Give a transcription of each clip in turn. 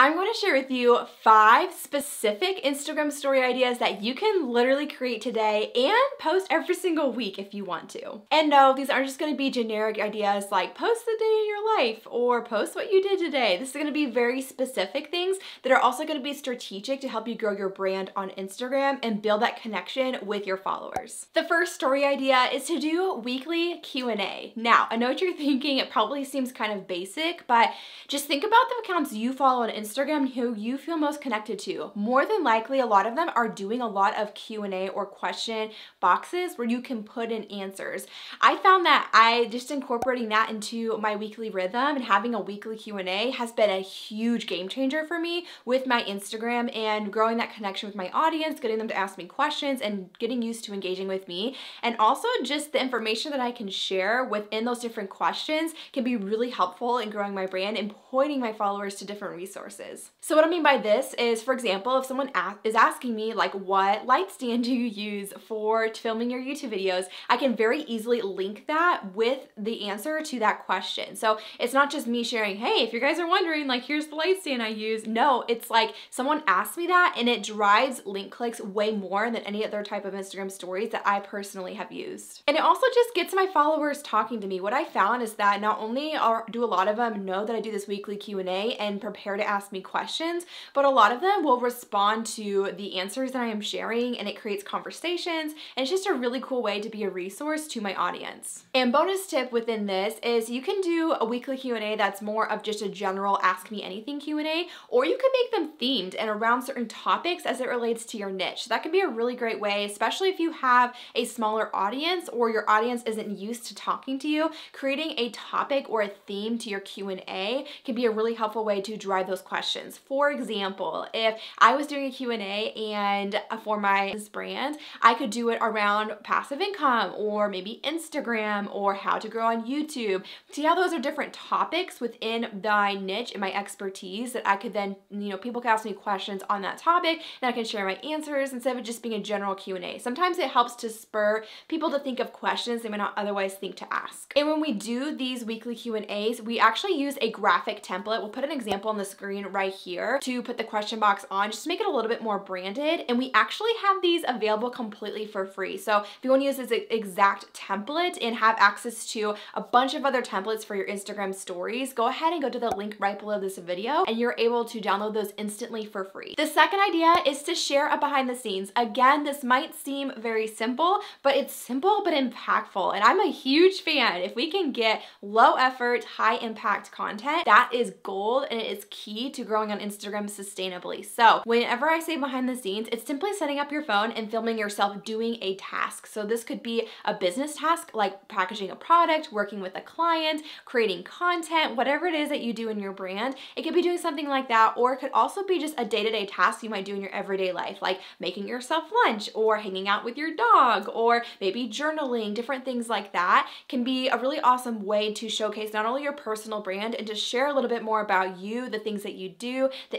I'm going to share with you 5 specific Instagram story ideas that you can literally create today and post every single week if you want to. And no, these aren't just going to be generic ideas like post the day in your life or post what you did today. This is going to be very specific things that are also going to be strategic to help you grow your brand on Instagram and build that connection with your followers. The first story idea is to do weekly Q&A. Now, I know what you're thinking. It probably seems kind of basic, but just think about the accounts you follow on Instagram who you feel most connected to. More than likely, a lot of them are doing a lot of Q&A or question boxes where you can put in answers. I found that just incorporating that into my weekly rhythm and having a weekly Q&A has been a huge game changer for me with my Instagram and growing that connection with my audience, getting them to ask me questions and getting used to engaging with me. And also just the information that I can share within those different questions can be really helpful in growing my brand and pointing my followers to different resources. So what I mean by this is, for example, if someone is asking me like, what light stand do you use for filming your YouTube videos, I can very easily link that with the answer to that question. So it's not just me sharing, hey, if you guys are wondering, like, here's the light stand I use. No, it's like someone asked me that and it drives link clicks way more than any other type of Instagram stories that I personally have used. And it also just gets my followers talking to me. What I found is that not only do a lot of them know that I do this weekly Q&A and prepare to ask me questions, but a lot of them will respond to the answers that I am sharing, and it creates conversations, and it's just a really cool way to be a resource to my audience. And bonus tip within this is you can do a weekly Q&A that's more of just a general ask me anything Q&A, or you can make them themed and around certain topics as it relates to your niche. So that can be a really great way, especially if you have a smaller audience or your audience isn't used to talking to you. Creating a topic or a theme to your Q&A can be a really helpful way to drive those questions. For example, if I was doing a Q&A and for my brand, I could do it around passive income or maybe Instagram or how to grow on YouTube. See how those are different topics within my niche and my expertise that I could then, people can ask me questions on that topic and I can share my answers instead of it just being a general Q&A. Sometimes it helps to spur people to think of questions they might not otherwise think to ask. And when we do these weekly Q&As, we actually use a graphic template. We'll put an example on the screen right here to put the question box on, just to make it a little bit more branded. And we actually have these available completely for free. So if you want to use this exact template and have access to a bunch of other templates for your Instagram stories, go ahead and go to the link right below this video and you're able to download those instantly for free. The second idea is to share a behind the scenes. Again, this might seem very simple, but it's simple but impactful. And I'm a huge fan. If we can get low effort, high impact content, that is gold and it is key to growing on Instagram sustainably. So whenever I say behind the scenes, it's simply setting up your phone and filming yourself doing a task. So this could be a business task like packaging a product, working with a client, creating content, whatever it is that you do in your brand. It could be doing something like that, or it could also be just a day-to-day task you might do in your everyday life, like making yourself lunch or hanging out with your dog or maybe journaling. Different things like that can be a really awesome way to showcase not only your personal brand and to share a little bit more about you, the things that you do, the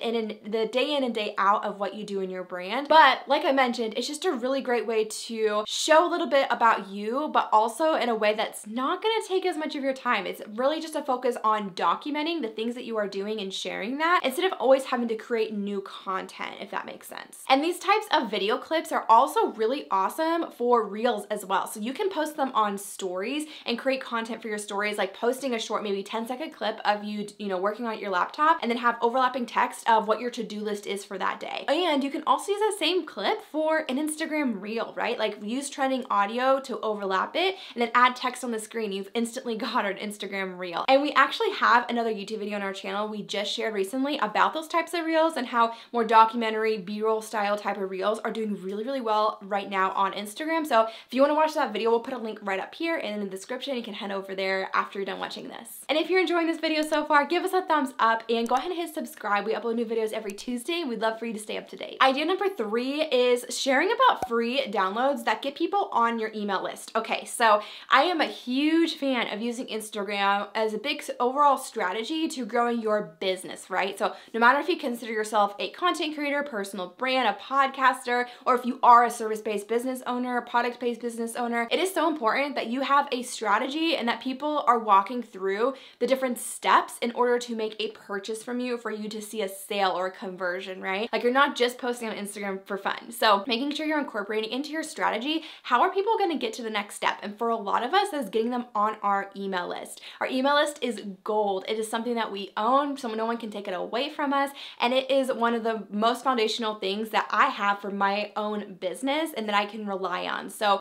day in and day out of what you do in your brand. But like I mentioned, it's just a really great way to show a little bit about you, but also in a way that's not going to take as much of your time. It's really just a focus on documenting the things that you are doing and sharing that instead of always having to create new content, if that makes sense. And these types of video clips are also really awesome for reels as well. So you can post them on stories and create content for your stories, like posting a short, maybe 10-second clip of you, working on your laptop and then have overlapping text of what your to-do list is for that day. And you can also use that same clip for an Instagram reel, right? Like use trending audio to overlap it and then add text on the screen. You've instantly got an Instagram reel. And we actually have another YouTube video on our channel we just shared recently about those types of reels and how more documentary B-roll style type of reels are doing really, really well right now on Instagram. So if you want to watch that video, we'll put a link right up here and in the description. You can head over there after you're done watching this. And if you're enjoying this video so far, give us a thumbs up and go ahead and hit subscribe. We upload new videos every Tuesday. We'd love for you to stay up to date. Idea number 3 is sharing about free downloads that get people on your email list. Okay, so I am a huge fan of using Instagram as a big overall strategy to growing your business, right? So no matter if you consider yourself a content creator, personal brand, a podcaster, or if you are a service-based business owner, a product-based business owner, it is so important that you have a strategy and that people are walking through the different steps in order to make a purchase from you for you to see a sale or a conversion, right? Like you're not just posting on Instagram for fun. So making sure you're incorporating into your strategy, how are people going to get to the next step? And for a lot of us, that's getting them on our email list. Our email list is gold. It is something that we own, so no one can take it away from us. And it is one of the most foundational things that I have for my own business and that I can rely on. So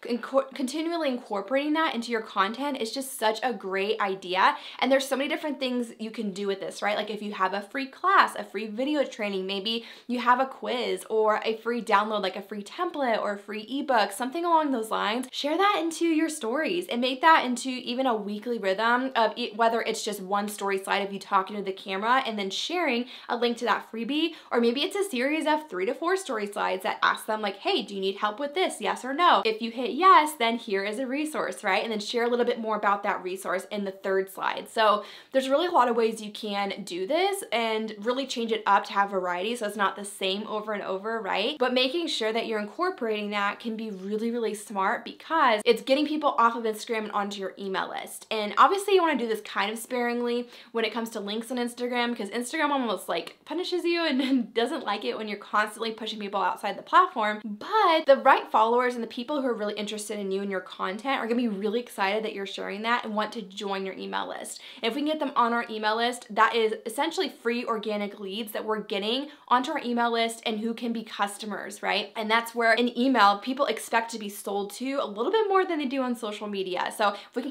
continually incorporating that into your content is just such a great idea. And there's so many different things you can do with this, right? Like if you have a free class, a free video training, maybe you have a quiz or a free download, like a free template or a free ebook, something along those lines, share that into your stories and make that into even a weekly rhythm of whether it's just one story slide of you talking to the camera and then sharing a link to that freebie, or maybe it's a series of 3 to 4 story slides that ask them like, hey, do you need help with this? Yes or no? If you hit yes, then here is a resource, right? And then share a little bit more about that resource in the 3rd slide. So there's really a lot of ways you can do this and really change it up to have variety so it's not the same over and over, right? But making sure that you're incorporating that can be really, really smart because it's getting people off of Instagram and onto your email list. And obviously you want to do this kind of sparingly when it comes to links on Instagram, because Instagram almost like punishes you and doesn't like it when you're constantly pushing people outside the platform. But the right followers and the people who are really interested in you and your content are gonna be really excited that you're sharing that and want to join your email list. And if we can get them on our email list, that is essentially free organic leads that we're getting onto our email list and who can be customers, right? And that's where in email, people expect to be sold to a little bit more than they do on social media. So if we can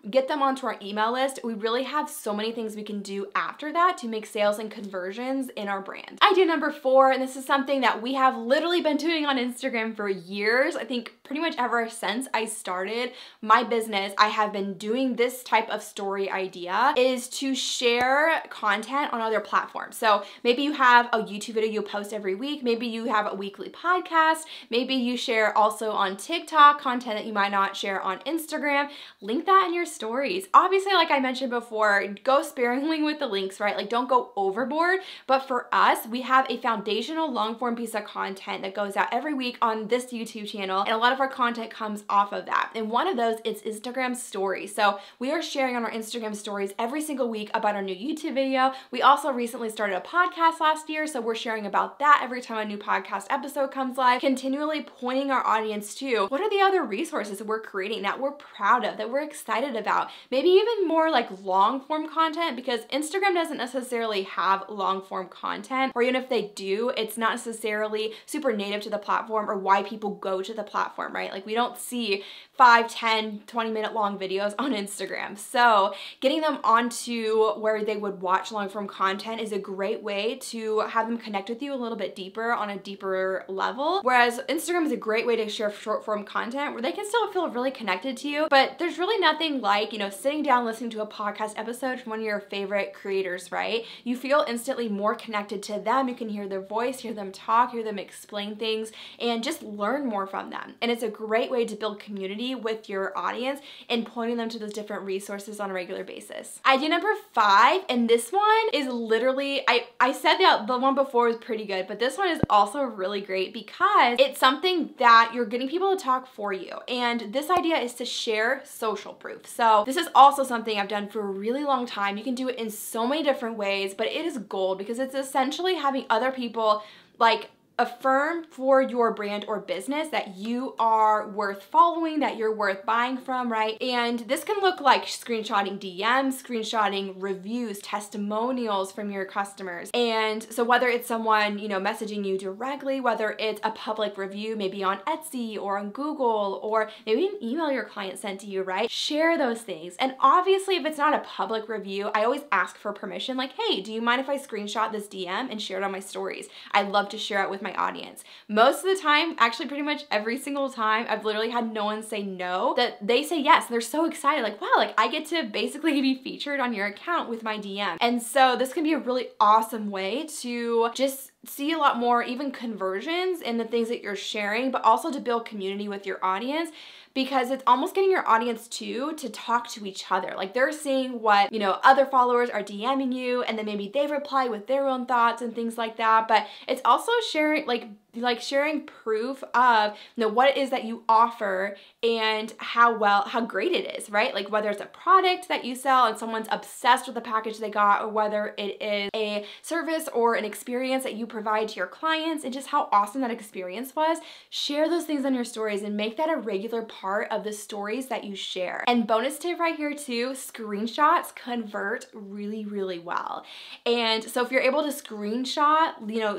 get them onto our email list, we really have so many things we can do after that to make sales and conversions in our brand. Idea number 4, and this is something that we have literally been doing on Instagram for years. I think pretty much ever since I started my business, I have been doing this type of story idea, is to share content on other platforms. So maybe you have a YouTube video you post every week, maybe you have a weekly podcast, maybe you share also on TikTok content that you might not share on Instagram. Link that in your stories. Obviously, like I mentioned before, go sparingly with the links, right? Like don't go overboard. But for us, we have a foundational long form piece of content that goes out every week on this YouTube channel, and a lot of our content comes off of that. And one of those is Instagram stories. So we are sharing on our Instagram stories every single week about our new YouTube video. We also recently started a podcast last year, so we're sharing about that every time a new podcast episode comes live, continually pointing our audience to what are the other resources that we're creating that we're proud of, that we're excited about. Maybe even more like long form content, because Instagram doesn't necessarily have long form content, or even if they do, it's not necessarily super native to the platform or why people go to the platform, right? Like we don't see 5, 10, 20-minute long videos on Instagram. So getting them onto where they would watch long form content is a great way to have them connect with you a little bit deeper on a deeper level. Whereas Instagram is a great way to share short form content where they can still feel really connected to you, but there's really nothing like, you know, sitting down listening to a podcast episode from one of your favorite creators, right? You feel instantly more connected to them. You can hear their voice, hear them talk, hear them explain things, and just learn more from them. And it's a great way to build community with your audience and pointing them to those different resources on a regular basis. Idea number 5, and this one is literally, I said that the one before was pretty good, but this one is also really great because it's something that you're getting people to talk for you. And this idea is to share social proof. So this is also something I've done for a really long time. You can do it in so many different ways, but it is gold because it's essentially having other people like affirm for your brand or business that you are worth following, that you're worth buying from, right? And this can look like screenshotting DMs, screenshotting reviews, testimonials from your customers. And so whether it's someone, you know, messaging you directly, whether it's a public review, maybe on Etsy or on Google, or maybe an email your client sent to you, right? Share those things. And obviously, if it's not a public review, I always ask for permission, like, hey, do you mind if I screenshot this DM and share it on my stories? I'd love to share it with my audience. Most of the time, actually pretty much every single time, I've literally had no one say no, that they say yes. They're so excited, like, wow, like I get to basically be featured on your account with my DM. And so this can be a really awesome way to just see a lot more even conversions in the things that you're sharing, but also to build community with your audience, because it's almost getting your audience too to talk to each other. Like they're seeing what, you know, other followers are DMing you, and then maybe they reply with their own thoughts and things like that. But it's also sharing, like like sharing proof of, what it is that you offer and how great it is, right? Like whether it's a product that you sell and someone's obsessed with the package they got, or whether it is a service or an experience that you provide to your clients and just how awesome that experience was. Share those things on your stories and make that a regular part of the stories that you share. And bonus tip right here too, screenshots convert really, really well. And so if you're able to screenshot,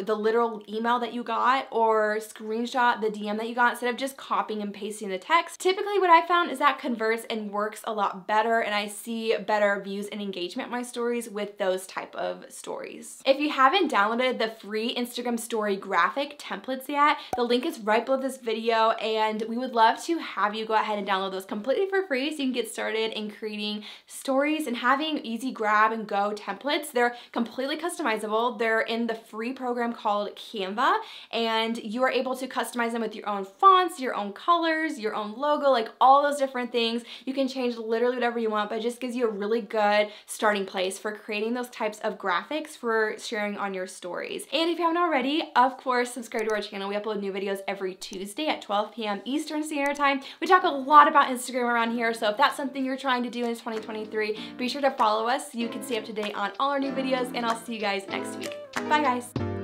the literal email that you got, or screenshot the DM that you got instead of just copying and pasting the text, typically what I found is that converts and works a lot better, and I see better views and engagement in my stories with those type of stories. If you haven't downloaded the free Instagram story graphic templates yet, the link is right below this video, and we would love to have you go ahead and download those completely for free so you can get started in creating stories and having easy grab and go templates. They're completely customizable. They're in the free program called Canva, and you are able to customize them with your own fonts, your own colors, your own logo, like all those different things. You can change literally whatever you want, but it just gives you a really good starting place for creating those types of graphics for sharing on your stories. And if you haven't already, of course, subscribe to our channel. We upload new videos every Tuesday at 12 p.m. Eastern Standard Time. We talk a lot about Instagram around here, so if that's something you're trying to do in 2023, be sure to follow us so you can stay up to date on all our new videos, and I'll see you guys next week. Bye guys.